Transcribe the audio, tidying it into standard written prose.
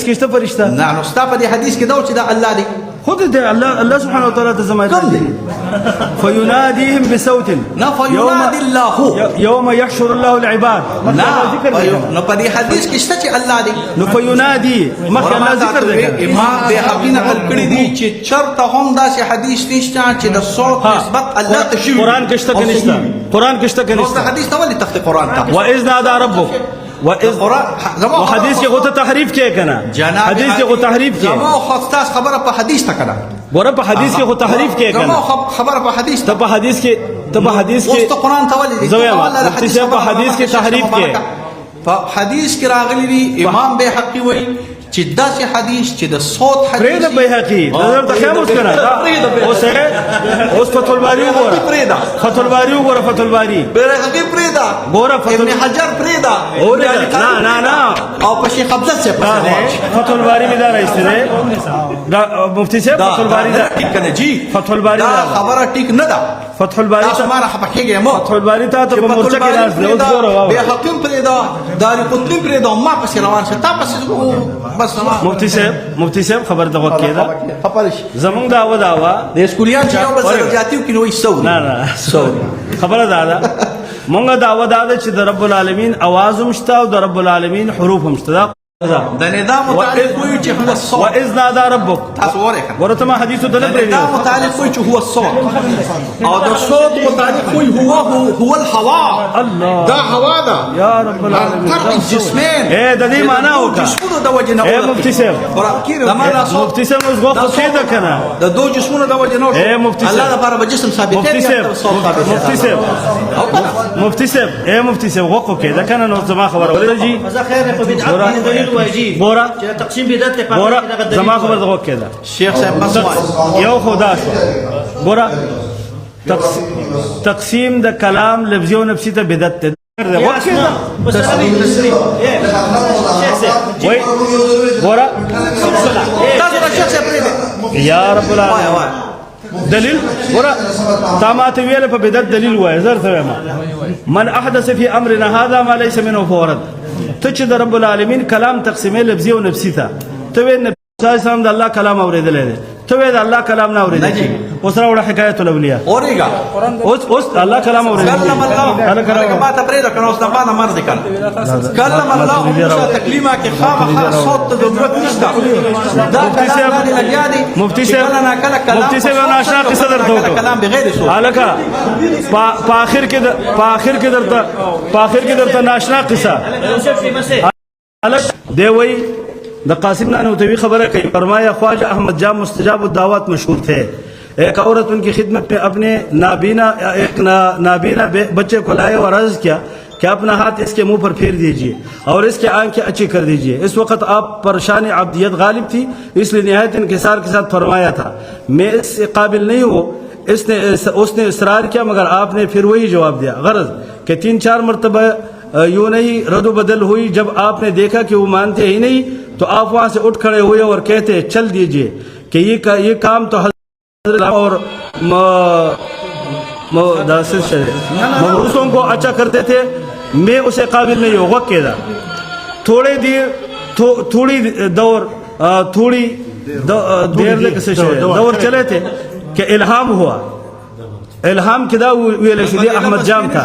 کې شته فرشتہ نه نو ستا په دې حدیث کې دا چې دا الله دی خود دې الله سبحانه وتعالى ته زما کوم دی فيناديهم بصوت نه فینادي الله يوم يحشر الله العباد نو په دې حدیث کې شته چې الله دی نو فينادي مخکې الله ذکر دی امام بهقي نقل کړی دی چې چرته هم داسې حدیث نشته چې د صوت نسبت الله ته شوی قرآن کې شته کې نشته قرآن کې شته کې نو نشته حدیث ته ولې تخت قرآن ته واذ نادى ربك وحدیث کې غوته تحریف کې کنه حدیث کې غوته تحریف کې زمو خاص خبره په حدیث ته کنه ګوره په حدیث کې غوته تحریف کې کنه خبره په حدیث ته په حدیث کې اوس ته قرآن ته ولې زویا په حدیث کې تحریف کې په حدیث کې راغلي دي امام بهقي وایي چې داسې حدیث چې د صوت حدیث پرېږده بهقي نظر ته خیال اوس کنه اوس فتح الباري وګوره فتح الباري وګوره فتح الباري بهقي پرېږده ګوره ابن حجر پرېږده نه او په شیخ عبدالله سے فتح الباري مې دا راایستلی دا مفتي صاحب فتح الباري دا ټیک کنه جی فتح الباري دا خبره ټیک نه ده فتح الباري تاسو ما راخه پکېږئ مو فتح الباري ته په مورچه کې راځي اوس ګوره بهقي پرېږده دارقطني پرېږده ما پسې روان شه تا پسې بس مفتی صاحب خبر ته وکړه دا زمونږ داوا د اسکولیان چې یو بل سره جاتیو کې نوې سو نه خبره دا مونږه داوا دا چې د رب العالمین आवाज هم شته او د رب العالمین حروف هم شته د نظام متعلق وي چې هو الصوت واذ نادى ربك تاسو ورته ورته ما حدیث ته نه پرې دا متعلق وي چې هو الصوت او د صوت متعلق وي هو الهواء الله دا هوا ده یا رب العالمین فرق الجسمين اے د دې معنا وکړه جسمونو د وجه نه اے مفتی صاحب مفتی صاحب اوس غوښه کېده کنه د دوه جسمونو د وجه نه اے مفتی صاحب الله لپاره به جسم ثابت مفتی صاحب اے مفتی صاحب غوښه کېده کنه نو زما خبره ولري مزه خیر په بدعت دلیل واجی ګوره چې تقسیم بدعت ته ګوره زما خبر دغه کېده شیخ صاحب بس یو خدا شو ګوره تقسیم د کلام لفظي او نفسي ته بدعت ده وای ګوره یا رب العالمین دلیل ګوره تا ماته ویل په بدعت دلیل وای زر ته من احدث فی امرنا هذا ما ليس منه فورد ته چې د رب العالمین کلام تقسیمه لفظي او نفسي ته ته نبی صلی الله علیه وسلم د الله کلام اوریدل دي ته د الله کلام نه اوریدل اوس راوړه حکایت الاولیاء اوريګا اوس الله کلام اوریدل کلم الله ما ته پرېږده کنه اوس نه مرض کنه کلم الله موسی تکلیمه کې خامخا صوت ته ضرورت نشته دا مفتی صاحب ناشنا قصه درته وکړه کلام بغیر صوت الکه په اخر کې درته ناشنا قصه الک دی وای د قاسم نانوتوی خبر کوي فرمایا ख्वाजा अहमद जा मुस्तजाब दावत मशहूर थे एक औरत उनकी खिदमत में अपने नाबीना बच्चे को लाए और अर्ज किया कि अपना हाथ इसके मुंह पर फेर दीजिए और इसके आंखें अच्छी कर दीजिए इस वक्त आप परेशान अब्दियत गालिब थी इसलिए निहायत इनकिसार के साथ फरमाया था मैं इससे काबिल नहीं हूँ उसने इसरार किया मगर आपने फिर वही जवाब दिया गरज कि 3-4 मरतबा यूं नहीं रद्द बदल हुई जब आपने देखा कि वो मानते ही नहीं तो आप वहां से उठ खड़े हुए और कहते चल दीजिए कि ये काम तो और मबरूसों को अच्छा करते थे मैं उसे काबिल नहीं हूँ वक़्त थोड़ी देर चले थे कि इल्हाम हुआ इल्हाम किदा अहमद जाम था